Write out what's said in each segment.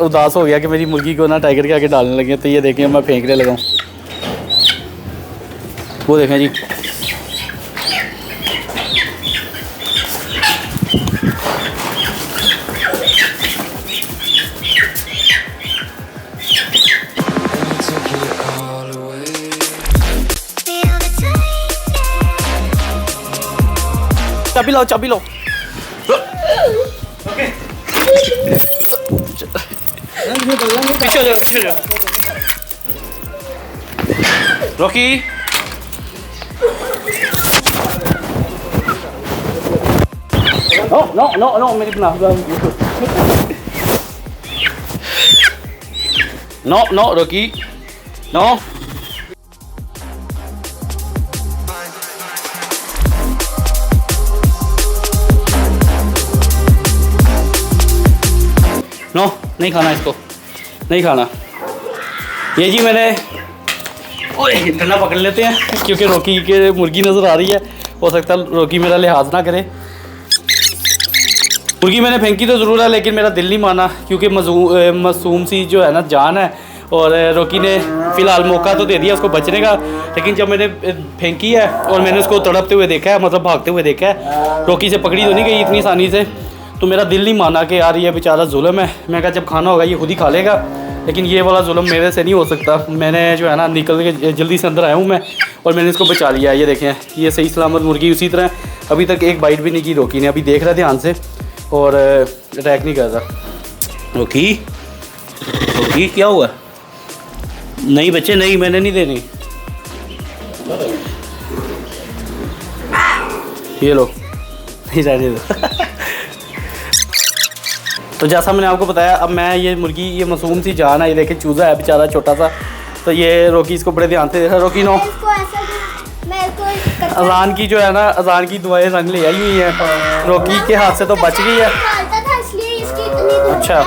उदास हो गया कि मेरी मुर्गी को ना टाइगर के आगे डालने लगे। तो ये देखें मैं फेंकने लगा हूँ, वो देखें जी। चाबी लाओ, चाबी लो। पीछे जाओ, पीछे जाओ। Rocky no no no no, मेरी बना no no, Rocky no. No नहीं खाना, इसको नहीं खाना। ये जी मैंने डंडा पकड़ लेते हैं क्योंकि रॉकी के मुर्गी नज़र आ रही है, हो सकता है रॉकी मेरा लिहाज ना करे। मुर्गी मैंने फेंकी तो ज़रूर है लेकिन मेरा दिल नहीं माना क्योंकि मासूम सी जो है ना जान है, और रॉकी ने फ़िलहाल मौका तो दे दिया उसको बचने का, लेकिन जब मैंने फेंकी है और मैंने उसको तड़पते हुए देखा है, मतलब भागते हुए देखा है, रॉकी से पकड़ी तो नहीं गई इतनी आसानी से, तो मेरा दिल नहीं माना कि यार ये बेचारा जुल्म है। मैं कहा जब खाना होगा ये खुद ही खा लेगा, लेकिन ये वाला जुल्म मेरे से नहीं हो सकता। मैंने जो है ना निकल के जल्दी से अंदर आया हूँ मैं, और मैंने इसको बचा लिया। ये देखें, ये सही सलामत मुर्गी उसी तरह, अभी तक एक बाइट भी नहीं की रॉकी ने। अभी देख रहा ध्यान से और अटैक नहीं कर रहा। रॉकी रॉकी क्या हुआ? नहीं बच्चे नहीं, मैंने नहीं देनी। ये लो, नहीं रहने दो। तो जैसा मैंने आपको बताया, अब मैं ये मुर्गी, ये मासूम सी जान है, ये देखे चूज़ा है बेचारा छोटा सा, तो ये रॉकी इसको बड़े ध्यान से देखा। रॉकी नो, अजान की जो है ना, अजान की दुआएं रंग ले आई हुई हैं। रॉकी के हाथ से तो बच गई है, अच्छा,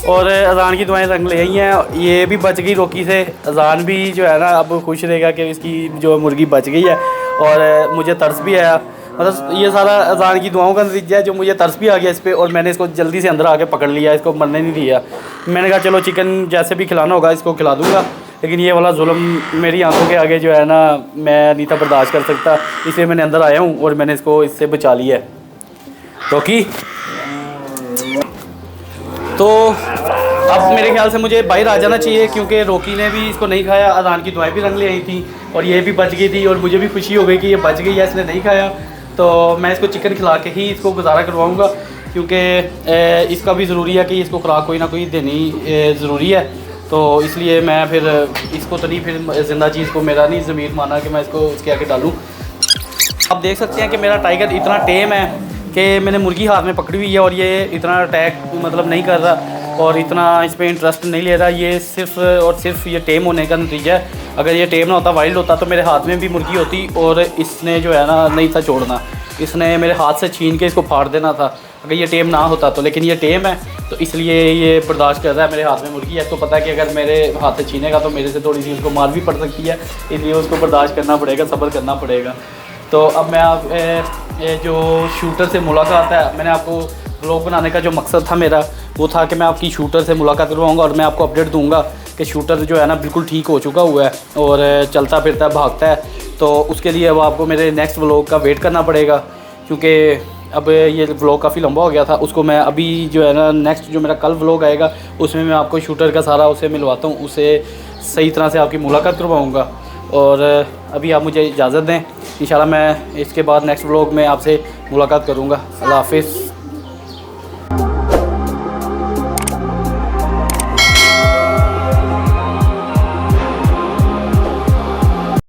और अजान की दुआएं रंग ले आई हैं, ये भी बच गई रॉकी से। अजान भी जो है ना अब खुश रहेगा कि इसकी जो मुर्गी बच गई है, और मुझे तरस भी आया, मतलब ये सारा अजान की दुआओं का नतीजा है, जो मुझे तरस भी आ गया इस पर, और मैंने इसको जल्दी से अंदर आके पकड़ लिया, इसको मरने नहीं दिया। मैंने कहा चलो चिकन जैसे भी खिलाना होगा इसको खिला दूँगा, लेकिन ये वाला जुल्म मेरी आंखों के आगे जो है ना मैं नहीं था बर्दाश्त कर सकता, इसलिए मैंने अंदर आया हूँ और मैंने इसको इससे बचा लिया है। रॉकी तो अब मेरे ख्याल से मुझे बाहर आ जाना चाहिए क्योंकि रॉकी ने भी इसको नहीं खाया, अजान की दुआएं भी रंग ले आई थी, और ये भी बच गई थी, और मुझे भी खुशी हो गई कि ये बच गई है, इसने नहीं खाया। तो मैं इसको चिकन खिला के ही इसको गुजारा करवाऊँगा, क्योंकि इसका भी ज़रूरी है कि इसको खुराक कोई ना कोई देनी ज़रूरी है। तो इसलिए मैं फिर इसको तो नहीं, फिर ज़िंदा चीज़ को मेरा नहीं ज़मीर माना कि मैं इसको उसके आगे डालूँ। आप देख सकते हैं कि मेरा टाइगर इतना टेम है कि मैंने मुर्गी हाथ में पकड़ी हुई है, और ये इतना अटैक मतलब नहीं कर रहा और इतना इस पर इंटरेस्ट नहीं ले रहा। ये सिर्फ़ और सिर्फ ये टेम होने का नतीजा है। अगर ये टेम ना होता, वाइल्ड होता, तो मेरे हाथ में भी मुर्गी होती, और इसने जो है ना नहीं था छोड़ना, इसने मेरे हाथ से छीन के इसको फाड़ देना था अगर ये टेम ना होता तो। लेकिन ये टेम है तो इसलिए ये बर्दाश्त कर रहा है। मेरे हाथ में मुर्गी है, इसको पता है कि अगर मेरे हाथ से छीनेगा तो मेरे से थोड़ी सी उसको मार भी पड़ सकती है, इसलिए उसको बर्दाश्त करना पड़ेगा, सब्र करना पड़ेगा। तो अब मैं आप जो शूटर से मुलाकात है, मैंने आपको व्लॉग बनाने का जो मकसद था मेरा, वो था कि मैं आपकी शूटर से मुलाकात करवाऊँगा और मैं आपको अपडेट दूँगा कि शूटर जो है ना बिल्कुल ठीक हो चुका हुआ है और चलता फिरता है, भागता है। तो उसके लिए अब आपको मेरे नेक्स्ट व्लॉग का वेट करना पड़ेगा, क्योंकि अब ये व्लॉग काफ़ी लंबा हो गया था। उसको मैं अभी जो है ना नेक्स्ट जो मेरा कल व्लॉग आएगा उसमें मैं आपको शूटर का सारा उसे मिलवाता हूँ, उसे सही तरह से आपकी मुलाकात करवाऊँगा। और अभी आप मुझे इजाज़त दें, इंशाल्लाह मैं इसके बाद नेक्स्ट व्लॉग में आपसे मुलाकात करूँगा। अल्लाह हाफ़िज़।